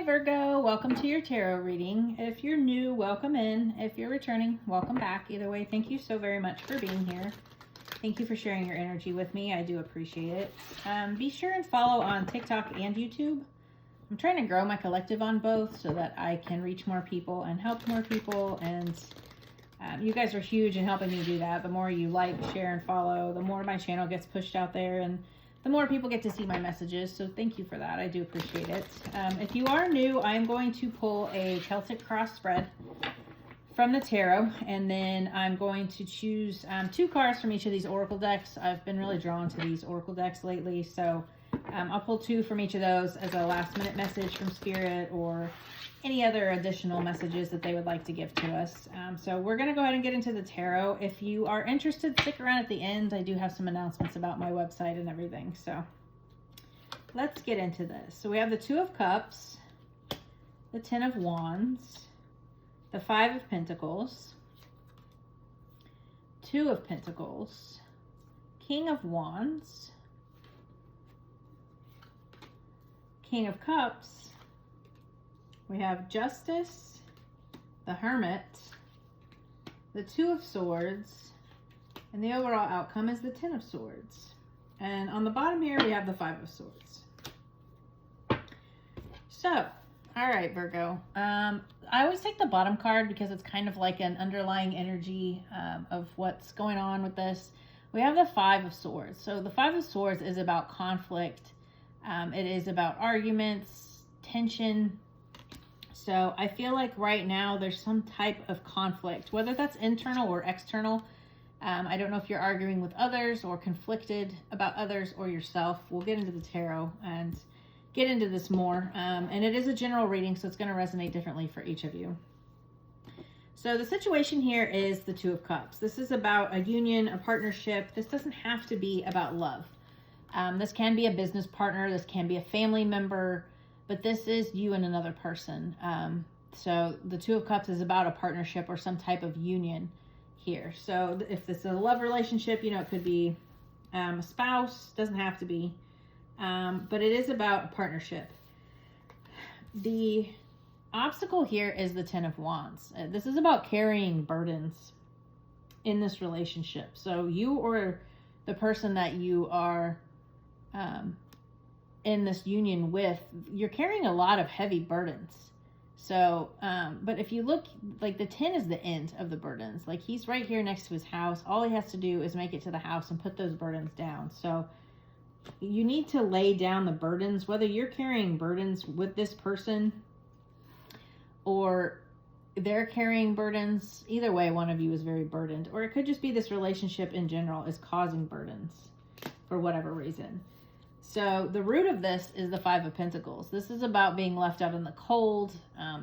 Virgo, welcome to your tarot reading. If you're new, welcome in. If you're returning, welcome back. Either way, thank you so very much for being here. Thank you for sharing your energy with me. I do appreciate it. Be sure and follow on TikTok and YouTube. I'm trying to grow my collective on both so that I can reach more people and help more people. And you guys are huge in helping me do that. The more you like, share, and follow, the more my channel gets pushed out there, and the more people get to see my messages. So thank you for that. I do appreciate it. If you are new, I'm going to pull a Celtic cross spread from the tarot, and then I'm going to choose 2 cards from each of these oracle decks. I've been really drawn to these oracle decks lately, so I'll pull 2 from each of those as a last minute message from Spirit or any other additional messages that they would like to give to us. So we're going to go ahead and get into the tarot. If you are interested, stick around at the end. I do have some announcements about my website and everything. So let's get into this. So we have the 2 of Cups, the 10 of Wands, the 5 of Pentacles, 2 of Pentacles, King of Wands, King of Cups. We have Justice, the Hermit, the 2 of Swords, and the overall outcome is the 10 of Swords. And on the bottom here, we have the 5 of Swords. So, all right, Virgo. I always take the bottom card because it's kind of like an underlying energy of what's going on with this. We have the 5 of Swords. So the 5 of Swords is about conflict. It is about arguments, tension. So I feel like right now there's some type of conflict, whether that's internal or external. I don't know if you're arguing with others or conflicted about others or yourself. We'll get into the tarot and get into this more. And it is a general reading, so it's going to resonate differently for each of you. So the situation here is the 2 of Cups. This is about a union, a partnership. This doesn't have to be about love. This can be a business partner. This can be a family member. But this is you and another person. So the 2 of Cups is about a partnership or some type of union here. So if this is a love relationship, you know, it could be a spouse. Doesn't have to be. But it is about a partnership. The obstacle here is the 10 of Wands. This is about carrying burdens in this relationship. So you or the person that you are in this union with, you're carrying a lot of heavy burdens. So, but if you look, like the 10 is the end of the burdens. Like he's right here next to his house. All he has to do is make it to the house and put those burdens down. So you need to lay down the burdens, whether you're carrying burdens with this person or they're carrying burdens. Either way, one of you is very burdened, or it could just be this relationship in general is causing burdens for whatever reason. So the root of this is the 5 of Pentacles. This is about being left out in the cold.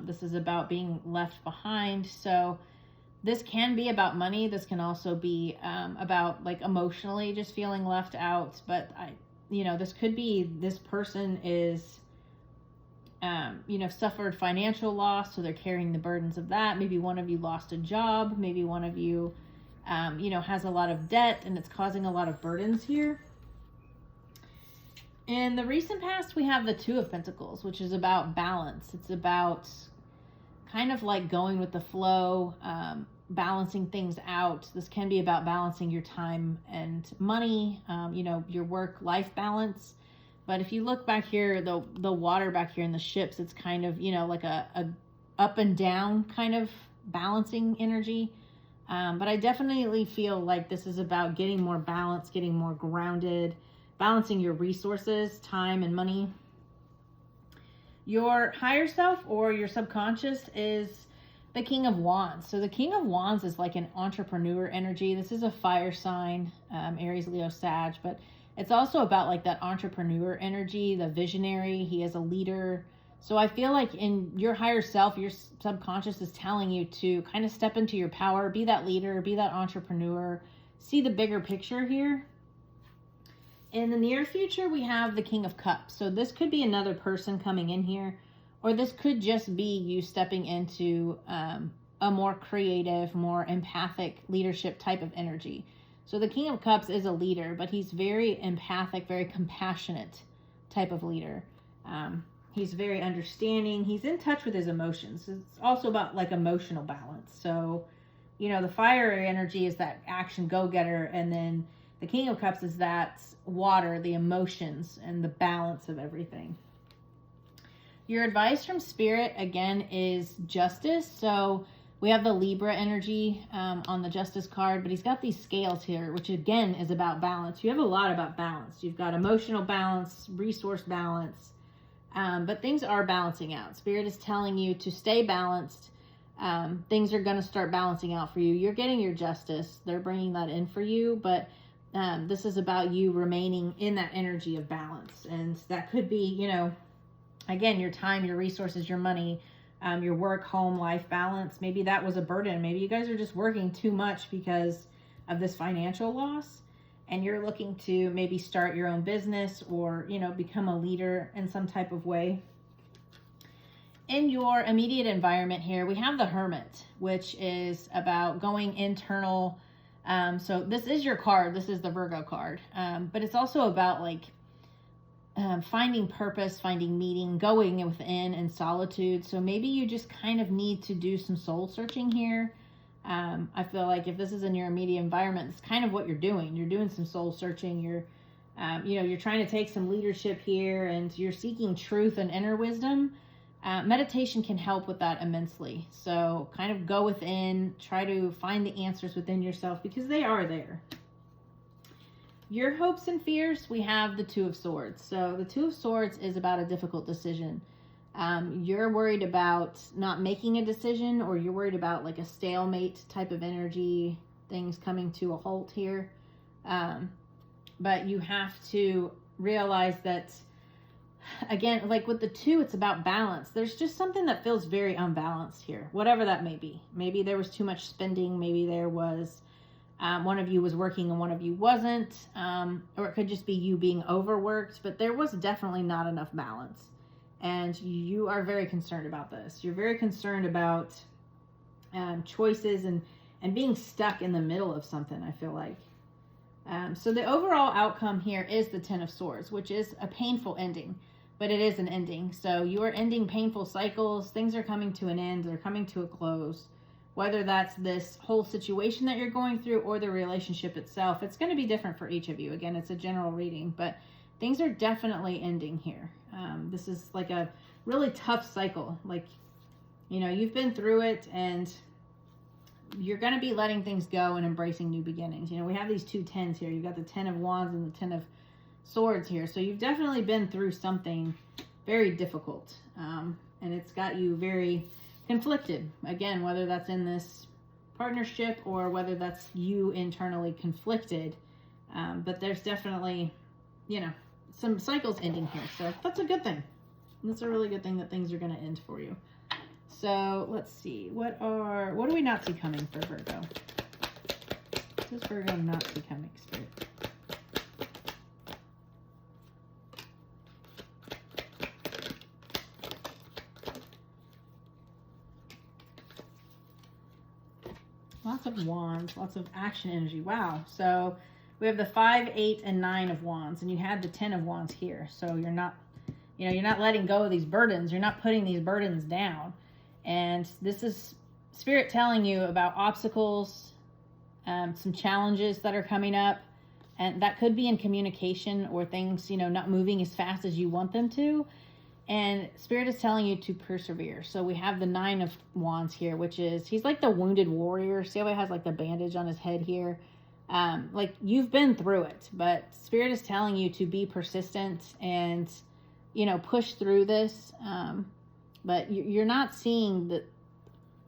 This is about being left behind. So this can be about money. This can also be about like emotionally just feeling left out. But this could be this person is, suffered financial loss. So they're carrying the burdens of that. Maybe one of you lost a job. Maybe one of you, has a lot of debt and it's causing a lot of burdens here. In the recent past, we have the 2 of Pentacles, which is about balance. It's about kind of like going with the flow, balancing things out. This can be about balancing your time and money, your work-life balance. But if you look back here, the water back here in the ships, it's kind of, like a up and down kind of balancing energy. But I definitely feel like this is about getting more balance, getting more grounded, balancing your resources, time and money. Your higher self or your subconscious is the King of Wands. So the King of Wands is like an entrepreneur energy. This is a fire sign, Aries, Leo, Sag, but it's also about like that entrepreneur energy, the visionary. He is a leader. So I feel like in your higher self, your subconscious is telling you to kind of step into your power, be that leader, be that entrepreneur, see the bigger picture here. In the near future, we have the King of Cups. So this could be another person coming in here, or this could just be you stepping into a more creative, more empathic leadership type of energy. So the King of Cups is a leader, but he's very empathic, very compassionate type of leader. He's very understanding. He's in touch with his emotions. It's also about like emotional balance. So, you know, the fire energy is that action go-getter, and then the King of Cups is that water, the emotions, and the balance of everything. Your advice from Spirit, again, is justice. So we have the Libra energy on the Justice card, but he's got these scales here, which again is about balance. You have a lot about balance. You've got emotional balance, resource balance, but things are balancing out. Spirit is telling you to stay balanced. Things are going to start balancing out for you. You're getting your justice. They're bringing that in for you, but this is about you remaining in that energy of balance. And that could be, you know, again, your time, your resources, your money, your work, home, life balance. Maybe that was a burden. Maybe you guys are just working too much because of this financial loss, and you're looking to maybe start your own business or, you know, become a leader in some type of way. In your immediate environment here, we have the Hermit, which is about going internal. So this is your card. This is the Virgo card. But it's also about like finding purpose, finding meaning, going within and solitude. So maybe you just kind of need to do some soul searching here. I feel like if this is in your immediate environment, it's kind of what you're doing. You're doing some soul searching. You're, you know, you're trying to take some leadership here, and you're seeking truth and inner wisdom. Meditation can help with that immensely. So kind of go within, try to find the answers within yourself, because they are there. Your hopes and fears, we have the Two of Swords. So the Two of Swords is about a difficult decision. You're worried about not making a decision, or you're worried about like a stalemate type of energy, things coming to a halt here. But you have to realize that, again, like with the two, it's about balance. There's just something that feels very unbalanced here, whatever that may be. Maybe there was too much spending. Maybe there was one of you was working and one of you wasn't, or it could just be you being overworked, but there was definitely not enough balance. And you are very concerned about this. You're very concerned about choices and being stuck in the middle of something, I feel like. So the overall outcome here is the Ten of Swords, which is a painful ending, but it is an ending. So you are ending painful cycles. Things are coming to an end. They're coming to a close. Whether that's this whole situation that you're going through or the relationship itself, it's going to be different for each of you. Again, it's a general reading, but things are definitely ending here. This is like a really tough cycle. Like, you know, you've been through it, and you're going to be letting things go and embracing new beginnings. You know, we have these two tens here. You've got the Ten of Wands and the Ten of Swords here. So you've definitely been through something very difficult. And it's got you very conflicted. Again, whether that's in this partnership or whether that's you internally conflicted. But there's definitely, you know, some cycles ending here. So that's a good thing. That's a really good thing that things are going to end for you. So let's see. What do we not see coming for Virgo? What does Virgo not see coming, Spirit? Lots of wands, lots of action energy. Wow. So we have the 5, 8, and 9 of wands, and you had the 10 of wands here. So you're not, you know, you're not letting go of these burdens. You're not putting these burdens down. And this is Spirit telling you about obstacles, some challenges that are coming up. And that could be in communication or things, you know, not moving as fast as you want them to. And Spirit is telling you to persevere. So we have the 9 of wands here, which is, he's like the wounded warrior. See how he has like the bandage on his head here? Like you've been through it, but Spirit is telling you to be persistent and, you know, push through this. But you're not seeing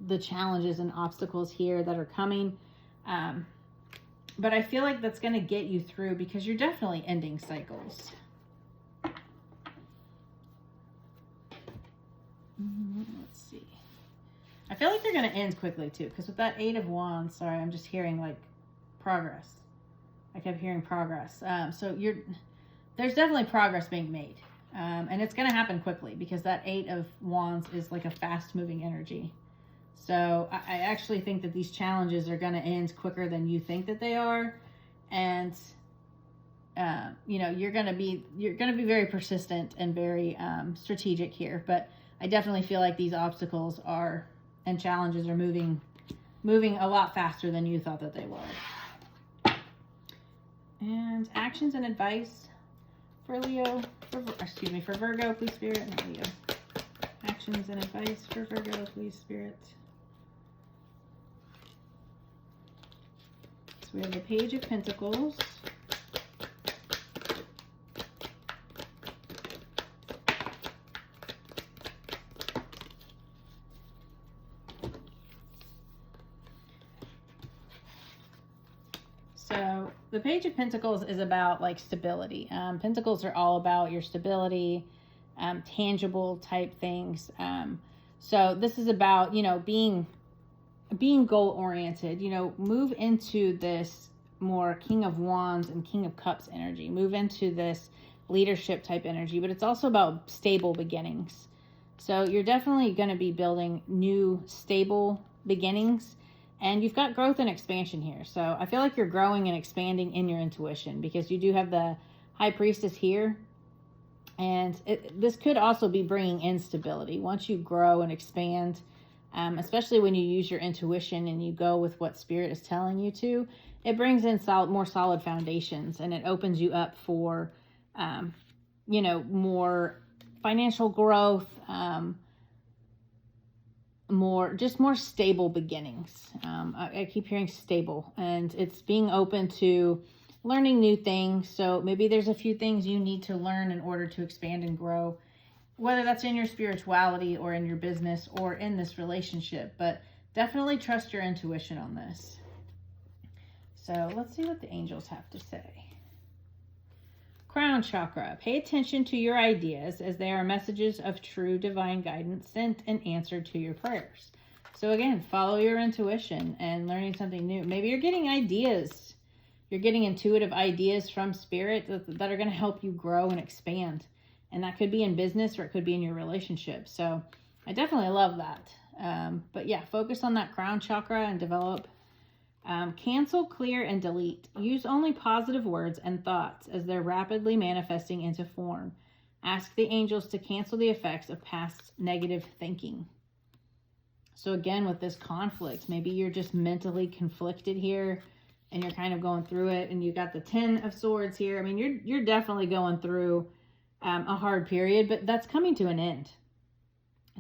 the challenges and obstacles here that are coming. But I feel like that's going to get you through, because you're definitely ending cycles. Let's see. I feel like they're going to end quickly too, because with that 8 of wands, sorry, I'm just hearing like progress. I kept hearing progress. So there's definitely progress being made. And it's going to happen quickly, because that 8 of wands is like a fast moving energy. So I actually think that these challenges are going to end quicker than you think that they are. And you know, you're going to be very persistent and very strategic here. But I definitely feel like these obstacles and challenges are moving a lot faster than you thought that they were. And actions and advice for for Virgo, please Spirit, and Leo. Actions and advice for Virgo, please Spirit. So we have the Page of Pentacles. So the Page of Pentacles is about like stability. Pentacles are all about your stability, tangible type things. So this is about, you know, being goal oriented, you know, move into this more King of Wands and King of Cups energy, move into this leadership type energy, but it's also about stable beginnings. So you're definitely going to be building new stable beginnings. And you've got growth and expansion here. So I feel like you're growing and expanding in your intuition because you do have the High Priestess here. And this could also be bringing in stability. Once you grow and expand, especially when you use your intuition and you go with what Spirit is telling you to, it brings in more solid foundations, and it opens you up for, you know, more financial growth, more stable beginnings. I keep hearing stable, and it's being open to learning new things. So maybe there's a few things you need to learn in order to expand and grow, whether that's in your spirituality or in your business or in this relationship. But definitely trust your intuition on this. So let's see what the angels have to say. Crown chakra. Pay attention to your ideas as they are messages of true divine guidance sent and answered to your prayers. So again, follow your intuition and learning something new. Maybe you're getting ideas. You're getting intuitive ideas from Spirit that are going to help you grow and expand. And that could be in business or it could be in your relationship. So I definitely love that. But yeah, focus on that crown chakra and develop. Cancel, clear, and delete. Use only positive words and thoughts as they're rapidly manifesting into form. Ask the angels to cancel the effects of past negative thinking. So again, with this conflict, maybe you're just mentally conflicted here and you're kind of going through it, and you got the 10 of Swords here. I mean, you're definitely going through a hard period, but that's coming to an end.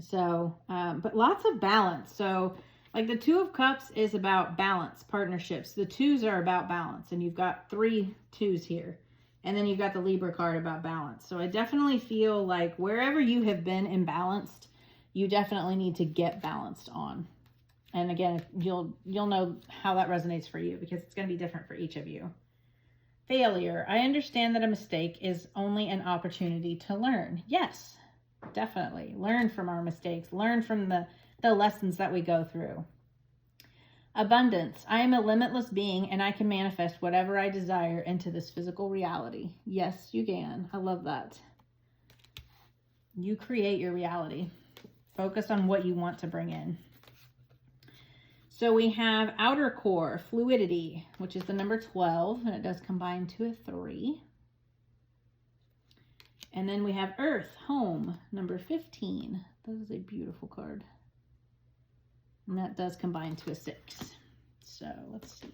So, but lots of balance. So like the 2 of Cups is about balance, partnerships. The 2s are about balance, and you've got 3 2s here. And then you've got the Libra card about balance. So I definitely feel like wherever you have been imbalanced, you definitely need to get balanced on. And again, you'll know how that resonates for you because it's going to be different for each of you. Failure. I understand that a mistake is only an opportunity to learn. Yes, definitely. Learn from our mistakes. Learn from the lessons that we go through. Abundance. I am a limitless being and I can manifest whatever I desire into this physical reality. Yes, you can. I love that. You create your reality. Focus on what you want to bring in. So we have outer core, fluidity, which is the number 12, and it does combine to a 3. And then we have earth, home, number 15. That is a beautiful card. And that does combine to a 6. So let's see.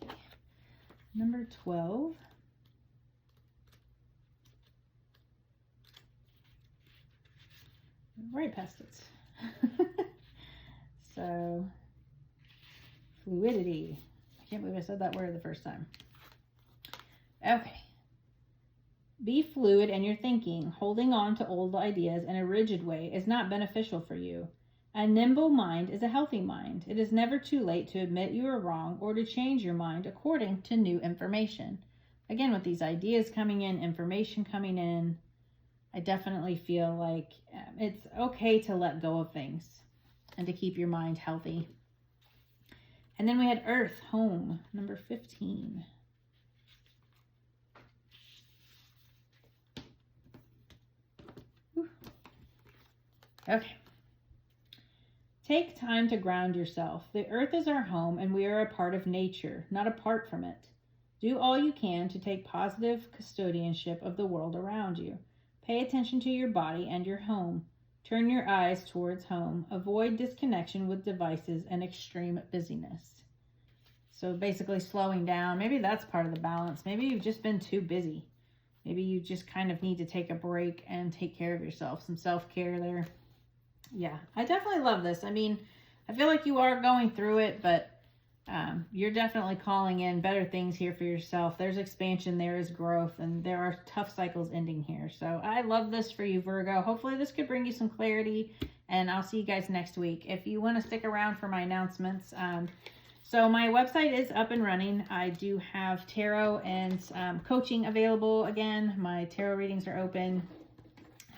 Number 12. Right past it. So, fluidity. I can't believe I said that word the first time. Okay. Be fluid in your thinking. Holding on to old ideas in a rigid way is not beneficial for you. A nimble mind is a healthy mind. It is never too late to admit you are wrong or to change your mind according to new information. Again, with these ideas coming in, information coming in, I definitely feel like it's okay to let go of things and to keep your mind healthy. And then we had earth, home, number 15. Whew. Okay. Take time to ground yourself. The earth is our home and we are a part of nature, not apart from it. Do all you can to take positive custodianship of the world around you. Pay attention to your body and your home. Turn your eyes towards home. Avoid disconnection with devices and extreme busyness. So basically slowing down. Maybe that's part of the balance. Maybe you've just been too busy. Maybe you just kind of need to take a break and take care of yourself. Some self-care there. Yeah, I definitely love this. I mean, I feel like you are going through it, but you're definitely calling in better things here for yourself. There's expansion, there is growth, and there are tough cycles ending here. So I love this for you, Virgo. Hopefully this could bring you some clarity, and I'll see you guys next week. If you want to stick around for my announcements, so my website is up and running. I do have tarot and coaching available again. My tarot readings are open.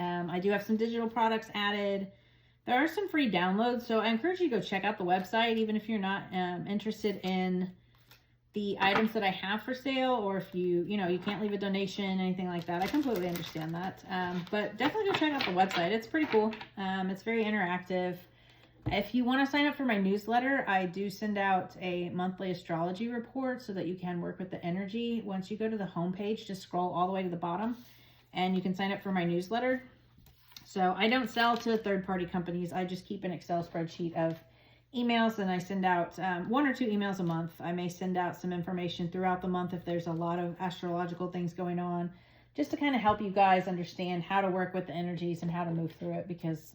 I do have some digital products added. There are some free downloads, so I encourage you to go check out the website, even if you're not interested in the items that I have for sale, or if you can't leave a donation, anything like that. I completely understand that. But definitely go check out the website. It's pretty cool. It's very interactive. If you want to sign up for my newsletter, I do send out a monthly astrology report so that you can work with the energy. Once you go to the homepage, just scroll all the way to the bottom, and you can sign up for my newsletter. So I don't sell to third-party companies. I just keep an Excel spreadsheet of emails, and I send out 1 or 2 emails a month. I may send out some information throughout the month if there's a lot of astrological things going on, just to kind of help you guys understand how to work with the energies and how to move through it, because,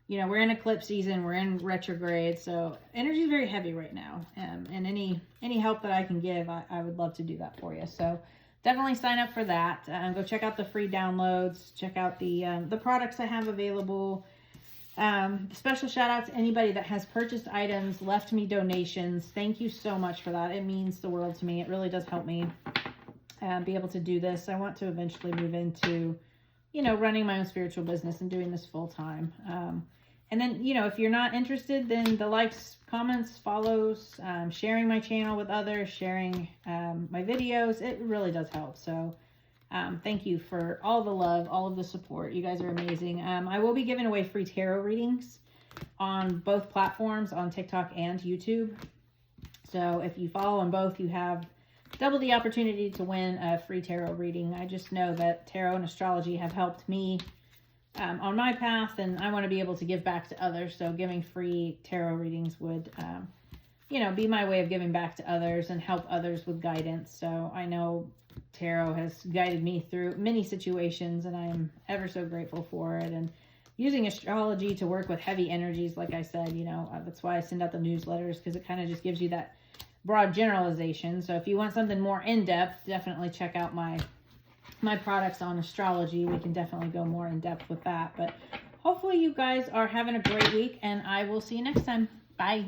we're in eclipse season, we're in retrograde, so energy is very heavy right now. And any help that I can give, I would love to do that for you. So definitely sign up for that. Go check out the free downloads. Check out the products I have available. Special shout out to anybody that has purchased items, left me donations. Thank you so much for that. It means the world to me. It really does help me be able to do this. I want to eventually move into, running my own spiritual business and doing this full time. And then, if you're not interested, then the likes, comments, follows, sharing my channel with others, sharing my videos, it really does help. So thank you for all the love, all of the support. You guys are amazing. I will be giving away free tarot readings on both platforms, on TikTok and YouTube. So if you follow on both, you have double the opportunity to win a free tarot reading. I just know that tarot and astrology have helped me on my path, and I want to be able to give back to others. So giving free tarot readings would, be my way of giving back to others and help others with guidance. So I know tarot has guided me through many situations, and I am ever so grateful for it. And using astrology to work with heavy energies, like I said, that's why I send out the newsletters, because it kind of just gives you that broad generalization. So if you want something more in-depth, definitely check out my products on astrology. We can definitely go more in depth with that. But hopefully you guys are having a great week, and I will see you next time. Bye.